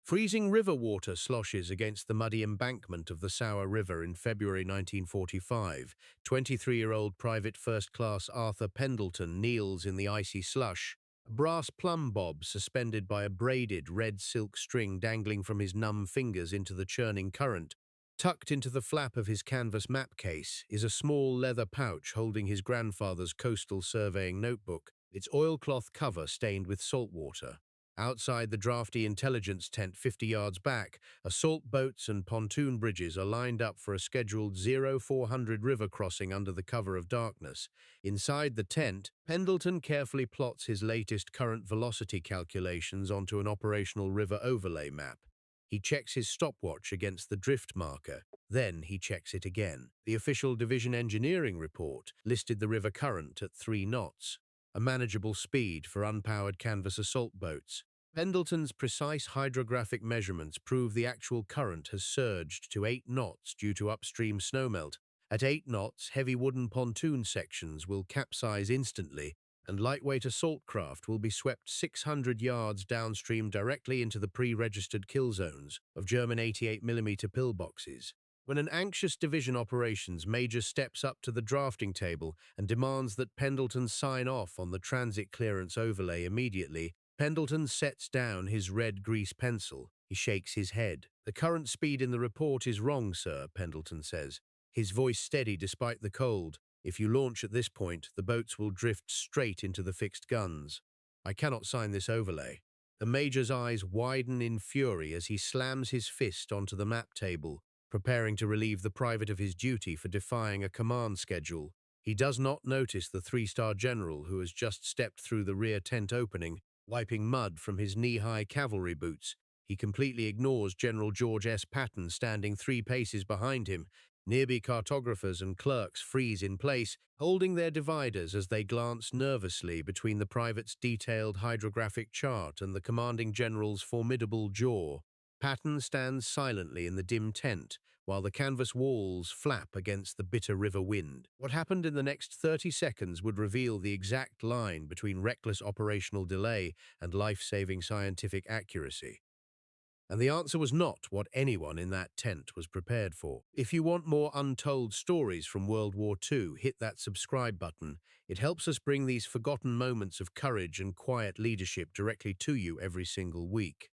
Freezing river water sloshes against the muddy embankment of the Sour River in February 1945. 23-year-old Private First Class Arthur Pendleton kneels in the icy slush, a brass plumb bob suspended by a braided red silk string dangling from his numb fingers into the churning current. Tucked into the flap of his canvas map case is a small leather pouch holding his grandfather's coastal surveying notebook, its oilcloth cover stained with salt water. Outside the drafty intelligence tent 50 yards back, assault boats and pontoon bridges are lined up for a scheduled 0400 river crossing under the cover of darkness. Inside the tent, Pendleton carefully plots his latest current velocity calculations onto an operational river overlay map. He checks his stopwatch against the drift marker. Then he checks it again. The official division engineering report listed the river current at 3 knots, a manageable speed for unpowered canvas assault boats. Pendleton's precise hydrographic measurements prove the actual current has surged to 8 knots due to upstream snowmelt. At 8 knots, heavy wooden pontoon sections will capsize instantly, and lightweight assault craft will be swept 600 yards downstream directly into the pre-registered kill zones of German 88mm pillboxes. When an anxious division operations major steps up to the drafting table and demands that Pendleton sign off on the transit clearance overlay immediately, Pendleton sets down his red grease pencil. He shakes his head. "The current speed in the report is wrong, sir," Pendleton says, his voice steady despite the cold. "If you launch at this point, the boats will drift straight into the fixed guns. I cannot sign this overlay." The major's eyes widen in fury as he slams his fist onto the map table, preparing to relieve the private of his duty for defying a command schedule. He does not notice the 3-star general who has just stepped through the rear tent opening, wiping mud from his knee-high cavalry boots. He completely ignores General George S. Patton standing 3 paces behind him. Nearby cartographers and clerks freeze in place, holding their dividers as they glance nervously between the private's detailed hydrographic chart and the commanding general's formidable jaw. Patton stands silently in the dim tent, while the canvas walls flap against the bitter river wind. What happened in the next 30 seconds would reveal the exact line between reckless operational delay and life-saving scientific accuracy. And the answer was not what anyone in that tent was prepared for. If you want more untold stories from World War II, hit that subscribe button. It helps us bring these forgotten moments of courage and quiet leadership directly to you every single week.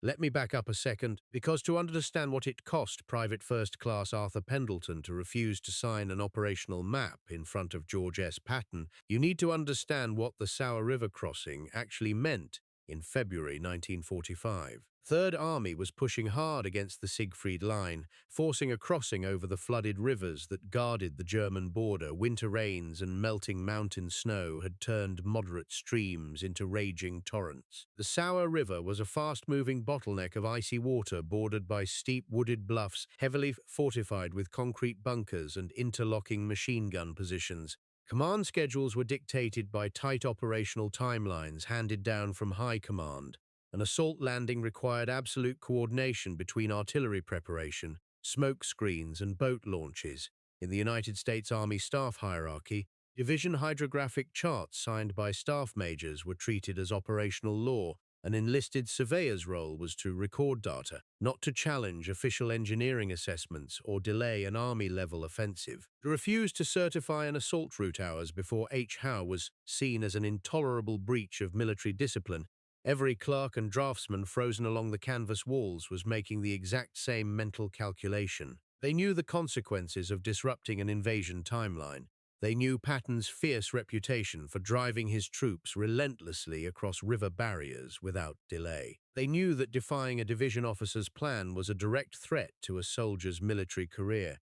Let me back up a second, because to understand what it cost Private First Class Arthur Pendleton to refuse to sign an operational map in front of George S. Patton, you need to understand what the Sour River crossing actually meant in February 1945. Third Army was pushing hard against the Siegfried Line, forcing a crossing over the flooded rivers that guarded the German border. Winter rains and melting mountain snow had turned moderate streams into raging torrents. The Sour River was a fast-moving bottleneck of icy water bordered by steep wooded bluffs, heavily fortified with concrete bunkers and interlocking machine gun positions. Command schedules were dictated by tight operational timelines handed down from high command. An assault landing required absolute coordination between artillery preparation, smoke screens, and boat launches. In the United States Army staff hierarchy, division hydrographic charts signed by staff majors were treated as operational law. An enlisted surveyor's role was to record data, not to challenge official engineering assessments or delay an Army-level offensive. To refuse to certify an assault route hours before H. Howe was seen as an intolerable breach of military discipline. Every clerk and draftsman frozen along the canvas walls was making the exact same mental calculation. They knew the consequences of disrupting an invasion timeline. They knew Patton's fierce reputation for driving his troops relentlessly across river barriers without delay. They knew that defying a division officer's plan was a direct threat to a soldier's military career.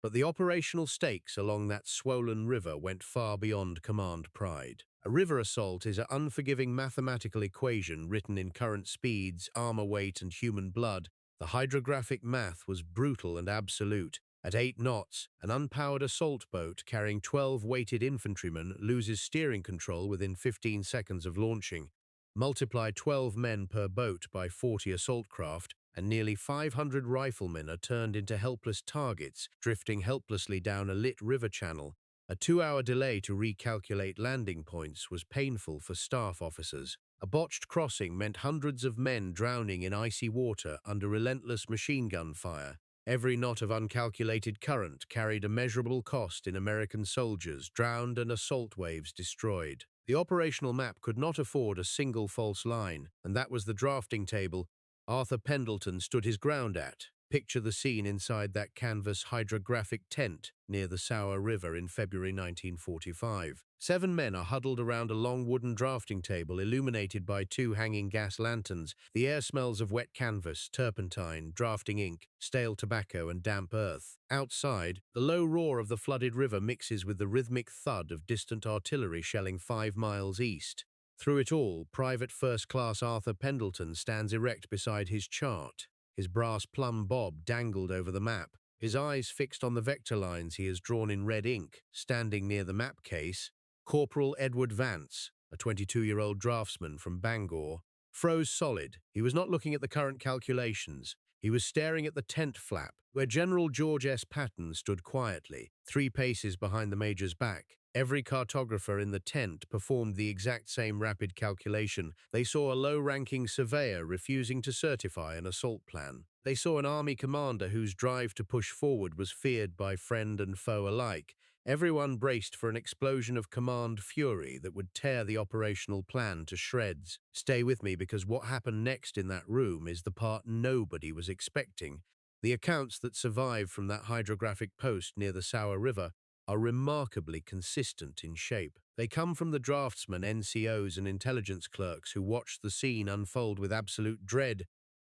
But the operational stakes along that swollen river went far beyond command pride. A river assault is an unforgiving mathematical equation written in current speeds, armor weight, and human blood. The hydrographic math was brutal and absolute. At 8 knots, an unpowered assault boat carrying 12 weighted infantrymen loses steering control within 15 seconds of launching. Multiply 12 men per boat by 40 assault craft, and nearly 500 riflemen are turned into helpless targets, drifting helplessly down a lit river channel. A 2-hour delay to recalculate landing points was painful for staff officers. A botched crossing meant hundreds of men drowning in icy water under relentless machine gun fire. Every knot of uncalculated current carried immeasurable cost in American soldiers drowned and assault waves destroyed. The operational map could not afford a single false line, and that was the drafting table Arthur Pendleton stood his ground at. Picture the scene inside that canvas hydrographic tent near the Sauer River in February 1945. 7 men are huddled around a long wooden drafting table illuminated by 2 hanging gas lanterns. The air smells of wet canvas, turpentine, drafting ink, stale tobacco, and damp earth. Outside, the low roar of the flooded river mixes with the rhythmic thud of distant artillery shelling 5 miles east. Through it all, Private First Class Arthur Pendleton stands erect beside his chart. His brass plumb bob dangled over the map, his eyes fixed on the vector lines he has drawn in red ink. Standing near the map case, Corporal Edward Vance, a 22-year-old draftsman from Bangor, froze solid. He was not looking at the current calculations. He was staring at the tent flap, where General George S. Patton stood quietly, 3 paces behind the major's back. Every cartographer in the tent performed the exact same rapid calculation. They saw a low-ranking surveyor refusing to certify an assault plan. They saw an army commander whose drive to push forward was feared by friend and foe alike. Everyone braced for an explosion of command fury that would tear the operational plan to shreds. Stay with me, because what happened next in that room is the part nobody was expecting. The accounts that survive from that hydrographic post near the Sauer River are remarkably consistent in shape. They come from the draftsmen, NCOs, and intelligence clerks who watched the scene unfold with absolute dread.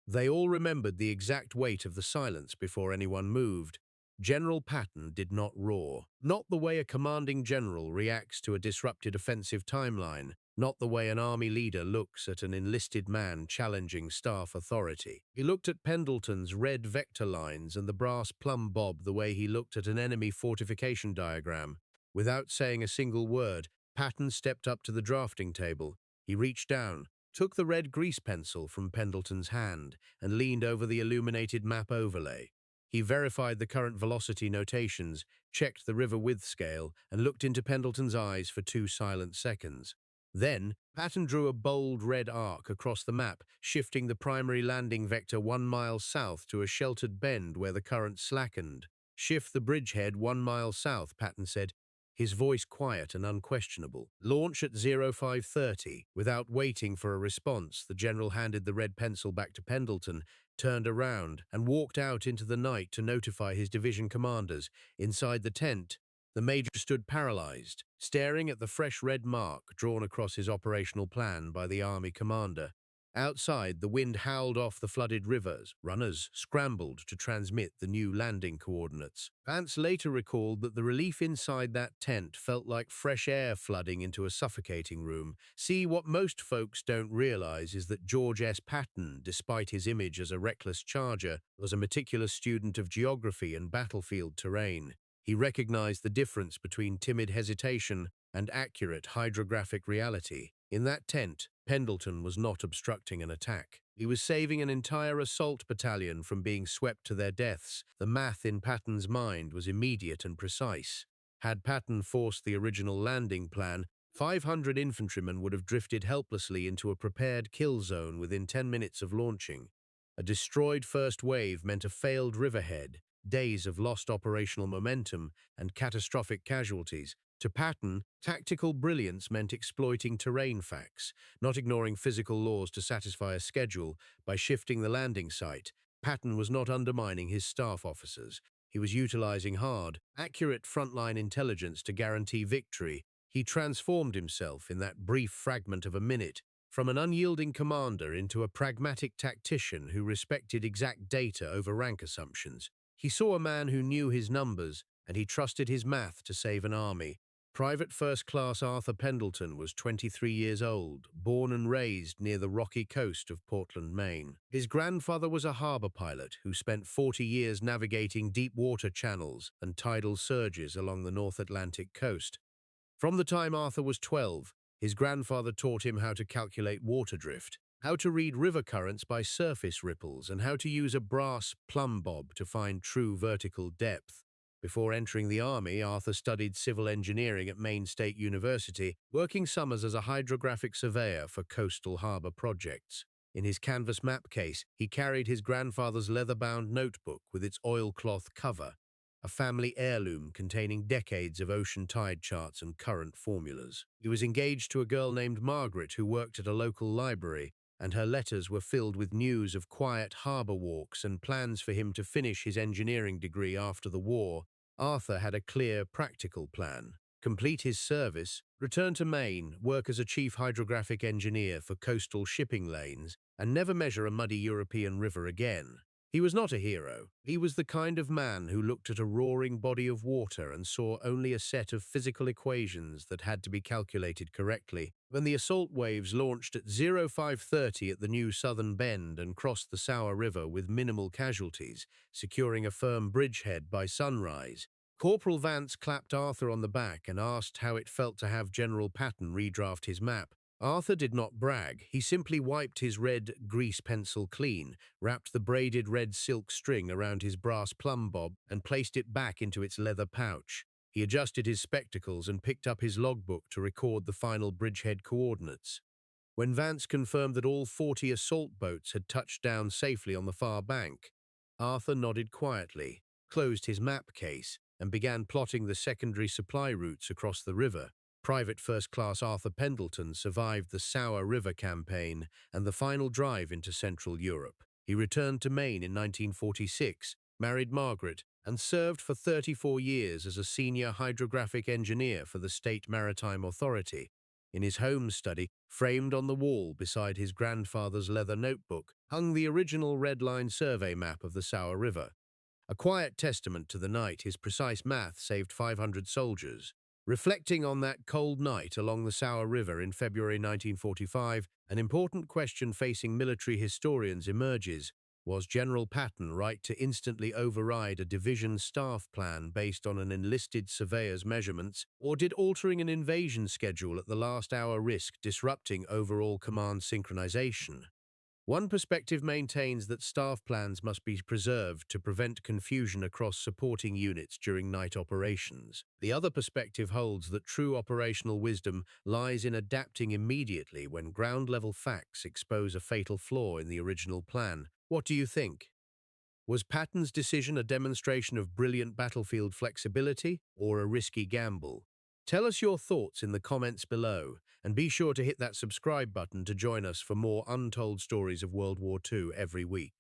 They all remembered the exact weight of the silence before anyone moved. General Patton did not roar. Not the way a commanding general reacts to a disrupted offensive timeline. Not the way an army leader looks at an enlisted man challenging staff authority. He looked at Pendleton's red vector lines and the brass plumb bob the way he looked at an enemy fortification diagram. Without saying a single word, Patton stepped up to the drafting table. He reached down, took the red grease pencil from Pendleton's hand, and leaned over the illuminated map overlay. He verified the current velocity notations, checked the river width scale, and looked into Pendleton's eyes for 2 silent seconds. Then, Patton drew a bold red arc across the map, shifting the primary landing vector 1 mile south to a sheltered bend where the current slackened. "Shift the bridgehead 1 mile south," Patton said, his voice quiet and unquestionable. "Launch at 0530. Without waiting for a response, the general handed the red pencil back to Pendleton, turned around, and walked out into the night to notify his division commanders. Inside the tent, the major stood paralyzed, staring at the fresh red mark drawn across his operational plan by the army commander. Outside, the wind howled off the flooded rivers. Runners scrambled to transmit the new landing coordinates. Vance later recalled that the relief inside that tent felt like fresh air flooding into a suffocating room. See, what most folks don't realize is that George S. Patton, despite his image as a reckless charger, was a meticulous student of geography and battlefield terrain. He recognized the difference between timid hesitation and accurate hydrographic reality. In that tent, Pendleton was not obstructing an attack. He was saving an entire assault battalion from being swept to their deaths. The math in Patton's mind was immediate and precise. Had Patton forced the original landing plan, 500 infantrymen would have drifted helplessly into a prepared kill zone within 10 minutes of launching. A destroyed first wave meant a failed riverhead, days of lost operational momentum, and catastrophic casualties. To Patton, tactical brilliance meant exploiting terrain facts, not ignoring physical laws to satisfy a schedule. By shifting the landing site, Patton was not undermining his staff officers. He was utilizing hard, accurate frontline intelligence to guarantee victory. He transformed himself in that brief fragment of a minute from an unyielding commander into a pragmatic tactician who respected exact data over rank assumptions. He saw a man who knew his numbers, and he trusted his math to save an army. Private First Class Arthur Pendleton was 23 years old, born and raised near the rocky coast of Portland, Maine. His grandfather was a harbor pilot who spent 40 years navigating deep water channels and tidal surges along the North Atlantic coast. From the time Arthur was 12, his grandfather taught him how to calculate water drift, how to read river currents by surface ripples, and how to use a brass plumb bob to find true vertical depth. Before entering the army, Arthur studied civil engineering at Maine State University, working summers as a hydrographic surveyor for coastal harbor projects. In his canvas map case, he carried his grandfather's leather-bound notebook with its oilcloth cover, a family heirloom containing decades of ocean tide charts and current formulas. He was engaged to a girl named Margaret who worked at a local library, and her letters were filled with news of quiet harbor walks and plans for him to finish his engineering degree after the war. Arthur had a clear, practical plan. Complete his service, return to Maine, work as a chief hydrographic engineer for coastal shipping lanes, and never measure a muddy European river again. He was not a hero. He was the kind of man who looked at a roaring body of water and saw only a set of physical equations that had to be calculated correctly. When the assault waves launched at 0530 at the new southern bend and crossed the Sour River with minimal casualties, securing a firm bridgehead by sunrise, Corporal Vance clapped Arthur on the back and asked how it felt to have General Patton redraft his map. Arthur did not brag. He simply wiped his red grease pencil clean, wrapped the braided red silk string around his brass plumb bob, and placed it back into its leather pouch. He adjusted his spectacles and picked up his logbook to record the final bridgehead coordinates. When Vance confirmed that all 40 assault boats had touched down safely on the far bank, Arthur nodded quietly, closed his map case, and began plotting the secondary supply routes across the river. Private First Class Arthur Pendleton survived the Sour River campaign and the final drive into Central Europe. He returned to Maine in 1946, married Margaret, and served for 34 years as a senior hydrographic engineer for the State Maritime Authority. In his home study, framed on the wall beside his grandfather's leather notebook, hung the original Red Line survey map of the Sour River. A quiet testament to the night his precise math saved 500 soldiers. Reflecting on that cold night along the Sour River in February 1945, an important question facing military historians emerges. Was General Patton right to instantly override a division staff plan based on an enlisted surveyor's measurements, or did altering an invasion schedule at the last hour risk disrupting overall command synchronization? One perspective maintains that staff plans must be preserved to prevent confusion across supporting units during night operations. The other perspective holds that true operational wisdom lies in adapting immediately when ground-level facts expose a fatal flaw in the original plan. What do you think? Was Patton's decision a demonstration of brilliant battlefield flexibility or a risky gamble? Tell us your thoughts in the comments below, and be sure to hit that subscribe button to join us for more untold stories of World War II every week.